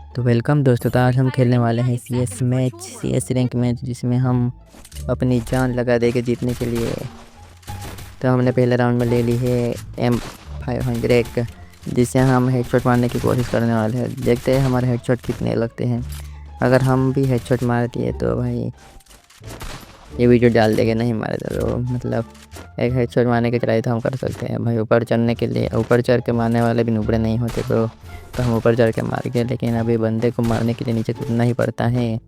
तो वेलकम दोस्तों। तो आज हम खेलने वाले हैं सी एस रैंक मैच, जिसमें हम अपनी जान लगा देंगे जीतने के लिए। तो हमने पहले राउंड में ले ली है M500, जिससे हम हेडशॉट मारने की कोशिश करने वाले हैं। देखते हैं हमारे हेडशॉट कितने लगते हैं। अगर हम भी हेडशॉट मार दिए तो भाई ये वीडियो डाल देंगे, नहीं मारे तो मतलब एक हेडशॉट मारने की ट्राई तो हम कर सकते हैं भाई। ऊपर चढ़ने के लिए ऊपर चढ़ के मारने वाले भी नुबड़े नहीं होते तो हम ऊपर चढ़ के मार गए। लेकिन अभी बंदे को मारने के लिए नीचे कूदना ही पड़ता है।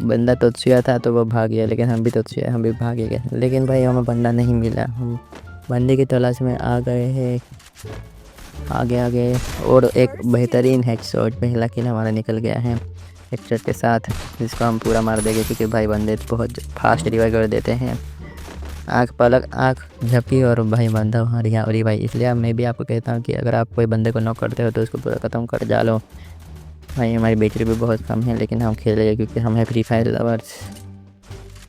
बंदा तो छुआ था तो वो भाग गया, लेकिन हम भी तो छुए, हम भी भाग गए। लेकिन भाई हमें बंदा नहीं मिला। हम बंदे की तलाश में आ गए हैं, आगे और एक बेहतरीन हेडशॉट, पहला किल हमारा निकल गया है हेडशॉट के साथ, जिसको हम पूरा मार देंगे। क्योंकि भाई बंदे बहुत फास्ट रिवाइव कर देते हैं। आँख झपकी और भाई बंदा हमारे यहाँ और भाई। इसलिए मैं भी आपको कहता हूँ कि अगर आप कोई बंदे को नॉक करते हो तो उसको पूरा ख़त्म कर डालो। भाई हमारी बैटरी भी बहुत कम है, लेकिन हम खेल रहे हैं क्योंकि हम है फ्री फायर लवर्स।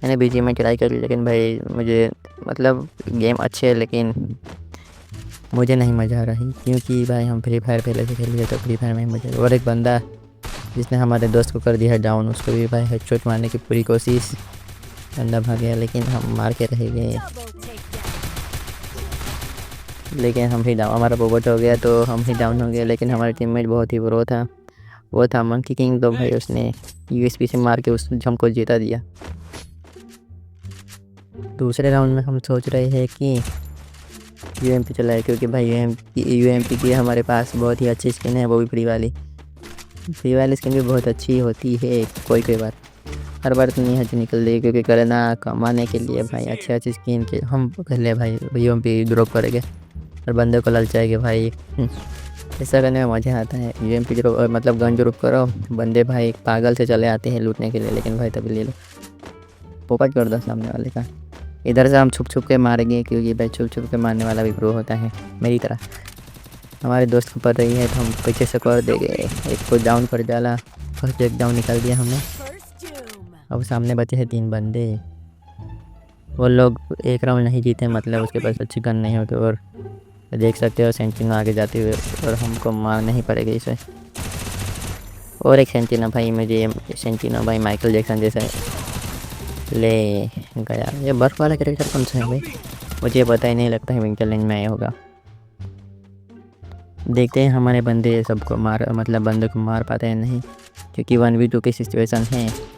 मैंने बीजी में ट्राई करी, लेकिन भाई मुझे मतलब गेम अच्छे है, लेकिन मुझे नहीं मज़ा आ रही। क्योंकि भाई हम फ्री फायर पहले से खेल रहे तो फ्री फायर में मज़ा। और एक बंदा जिसने हमारे दोस्त को कर दिया है डाउन, उसको भी भाई हेडशॉट मारने की पूरी कोशिश, बंदा भाग गया लेकिन हम मार के रह गए। लेकिन हम ही डाउन, हमारा पोपट हो गया तो हम ही डाउन हो गए। लेकिन हमारा टीममेट बहुत ही प्रो था, वो था मंकी किंग। तो भाई उसने यूएसपी से मार के उस हमको जिता दिया। दूसरे राउंड में हम सोच रहे हैं कि यूएमपी चलाए, क्योंकि भाई यूएमपी की हमारे पास बहुत ही अच्छी स्किन है, वो भी फ्री वाली स्किन भी बहुत अच्छी होती है। कोई बार हर बार तो नहीं अच्छी निकल रही, क्योंकि करना कमाने के लिए भाई अच्छी स्किन के हम पहले भाई यूएमपी ड्रॉप करेंगे और बंदे को ललचाएंगे भाई। ऐसा करने में मज़ा आता है। यूएमपी ड्रॉप मतलब गन ड्रॉप करो, बंदे भाई पागल से चले आते हैं लूटने के लिए, लेकिन भाई तभी ले लो, पोपट कर दो सामने वाले का। इधर से हम छुप के मारेंगे, क्योंकि भाई छुप के मारने वाला भी प्रो होता है मेरी तरह। हमारे दोस्त को पड़ रही है तो हम पीछे से कर देंगे। एक को डाउन कर डाला, फर्स्ट एक डाउन निकाल दिया हमने। अब सामने बचे हैं 3 बंदे। वो लोग एक राउंड नहीं जीते, मतलब उसके पास अच्छी गन नहीं होती। और देख सकते हो सेंटिनो आगे जाते हुए, और हमको मारना ही पड़ेगा इसे। और एक सेंटिनो भाई, मुझे सेंटिनो भाई माइकल जैक्सन जैसा ले गया। ये बर्फ़ वाला कैरेक्टर कौन सा है भाई, मुझे पता ही नहीं, लगता है विंटर लैंड में आया होगा। देखते हैं हमारे बंदे सबको मतलब बंदे को मार पाते हैं नहीं, क्योंकि 1v2 की सिचुएशन है।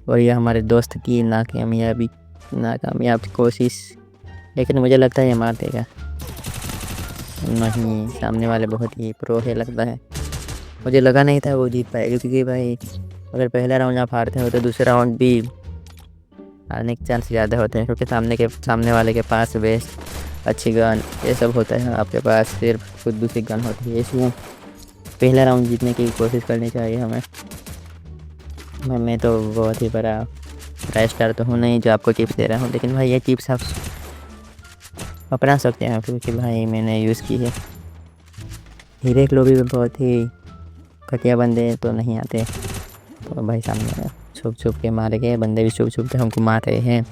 और ये हमारे दोस्त की नाकामयाब कोशिश, लेकिन मुझे लगता है ये मार देगा। नहीं, सामने वाले बहुत ही प्रो है लगता है। मुझे लगा नहीं था वो जीत पाएगा, क्योंकि भाई अगर पहला राउंड आप हारते हो तो दूसरा राउंड भी हारने के चांस ज़्यादा होते हैं, क्योंकि सामने वाले के पास बेस्ट अच्छी गन ये सब होता है, आपके पास सिर्फ खुद दूसरी गन होती है। इसलिए पहला राउंड जीतने की कोशिश करनी चाहिए हमें। मैं तो बहुत ही बड़ा स्टार तो हूँ नहीं जो आपको टिप्स दे रहा हूँ, लेकिन भाई ये टिप्स आप अपना सकते हैं, क्योंकि भाई मैंने यूज़ की है। हीरे के लोबी में बहुत ही घटिया बंदे तो नहीं आते, तो भाई सामने छुप के मारे गए बंदे भी छुप के हमको मार रहे हैं।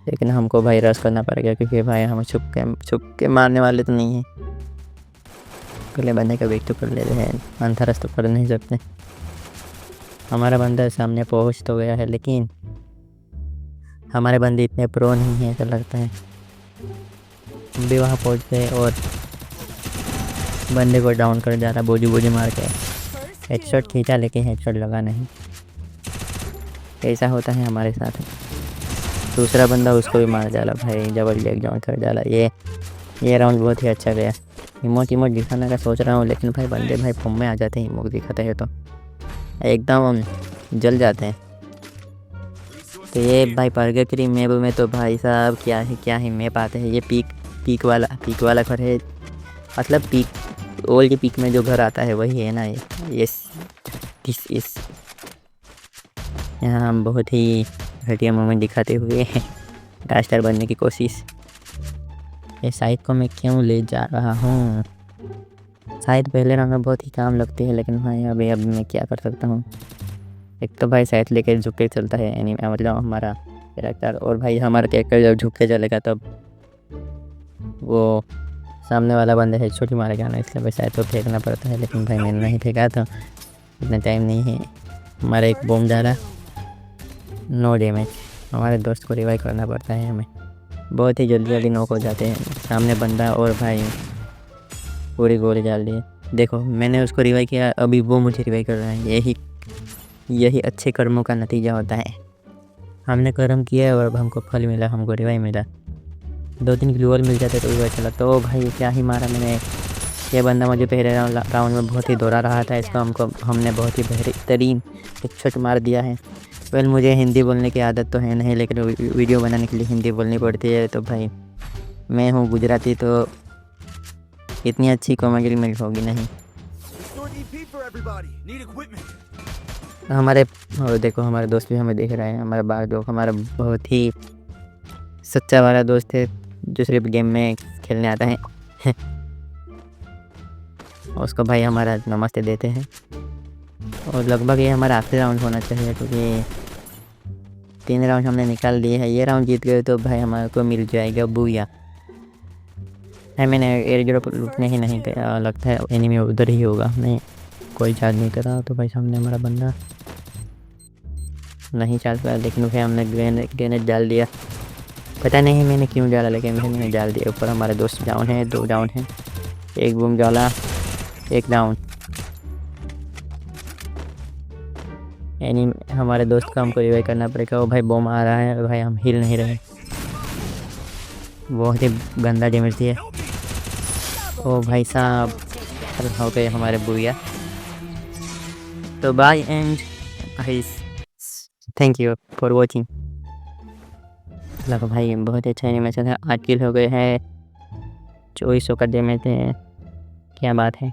लेकिन हमको भाई रश करना पड़ेगा, क्योंकि भाई हम छुप के मारने वाले तो नहीं हैं। पहले बंदे का वेट तो कर लेते हैं, अंधा रस तो कर नहीं सकते। हमारा बंदा सामने पहुंच तो गया है, लेकिन हमारे बंदे इतने प्रो नहीं हैं ऐसा लगता है। हम भी वहाँ पहुँच गए और बंदे को डाउन कर डाला, बोझी मार के हेडशॉट खींचा, लेकिन हेडशॉट लगा नहीं। ऐसा होता है हमारे साथ। दूसरा बंदा उसको भी मार डाला भाई, डबल लेग डाउन कर डाला। ये राउंड बहुत ही अच्छा गया। इमोट दिखाने का सोच रहा हूँ, लेकिन भाई बंदे भाई फॉर्म में आ जाते हैं। इमोट दिखाते हैं तो एकदम जल जाते हैं। तो ये भाई परगेटरी मैप में तो भाई साहब क्या है मैप आते हैं। ये पीक वाला घर है, मतलब पीक ओल्ड पीक में जो घर आता है वही है ना ये इस यहाँ हम बहुत ही घटिया मोमेंट दिखाते हुए स्टार बनने की कोशिश। ये साइड को मैं क्यों ले जा रहा हूँ, शायद पहले राउंड में बहुत ही काम लगती है, लेकिन भाई अब मैं क्या कर सकता हूँ। एक तो भाई साइड लेके झुक के चलता है एनीमे, मतलब हमारा कैरेक्टर। और भाई हमारा कैरेक्टर जब झुक के चलेगा तब वो सामने वाला बंदा हेडशॉट ही मारेगा ना, इसलिए भाई साइड तो फेंकना पड़ता है। लेकिन भाई मैंने नहीं फेंका, तो इतना टाइम नहीं है। हमारा एक बॉम्ब डाला, नो डैमेज। हमारे दोस्त को रिवाइव करना पड़ता है हमें, बहुत ही जल्दी जल्दी नॉक हो जाते हैं। सामने बंदा और भाई पूरी गोली डाल दी। देखो मैंने उसको रिवाइव किया, अभी वो मुझे रिवाइव कर रहा है। यही अच्छे कर्मों का नतीजा होता है। हमने कर्म किया और अब हमको फल मिला, हमको रिवाइव मिला। 2-3 ग्लूअल मिल जाते तो भी अच्छा लगता। तो भाई क्या ही मारा मैंने। ये बंदा मुझे पहले राउंड में बहुत ही दौड़ा रहा था, इसको हमने बहुत ही बेहतरीन एक शॉट मार दिया है। वेल मुझे हिंदी बोलने की आदत तो है नहीं, लेकिन वीडियो बनाने के लिए हिंदी बोलनी पड़ती है। तो भाई मैं हूँ गुजराती, तो इतनी अच्छी कॉमेडी मेरी होगी नहीं। हमारे और देखो हमारे दोस्त भी हमें देख रहे हैं। हमारा बाहर दोस्त हमारा बहुत ही सच्चा वाला दोस्त है, जो सिर्फ गेम में खेलने आता है। उसको भाई हमारा नमस्ते देते हैं। और लगभग ये हमारा आखिरी राउंड होना चाहिए, क्योंकि 3 राउंड हमने निकाल दिए हैं। ये राउंड जीत गए तो भाई हमारे को मिल जाएगा बूया। है मैंने एयर ड्रॉप लूटने ही नहीं गया, लगता है एनिमी उधर ही होगा। नहीं कोई चार्ज नहीं करा, तो भाई सामने हमारा बंदा नहीं चार्ज करा, लेकिन फिर हमने ग्रेनेड डाल दिया। पता नहीं मैंने क्यों डाला, लेकिन मैंने डाल दिया। ऊपर हमारे दोस्त डाउन है, 2 डाउन है। एक बूम डाला, 1 डाउन। हमारे दोस्त को हमको रिवाइव करना पड़ेगा। वो भाई बॉम्ब आ रहा है, भाई हम हिल नहीं रहे। बहुत ही गंदा डैमेज दिया। ओ भाई साहब हो गए हमारे बुया। तो बाय एंड भाई थैंक यू फॉर वॉचिंग। लगा भाई बहुत अच्छा एनिमेशन है। 8 किल हो गए हैं, 2400 का डैमेज है, क्या बात है।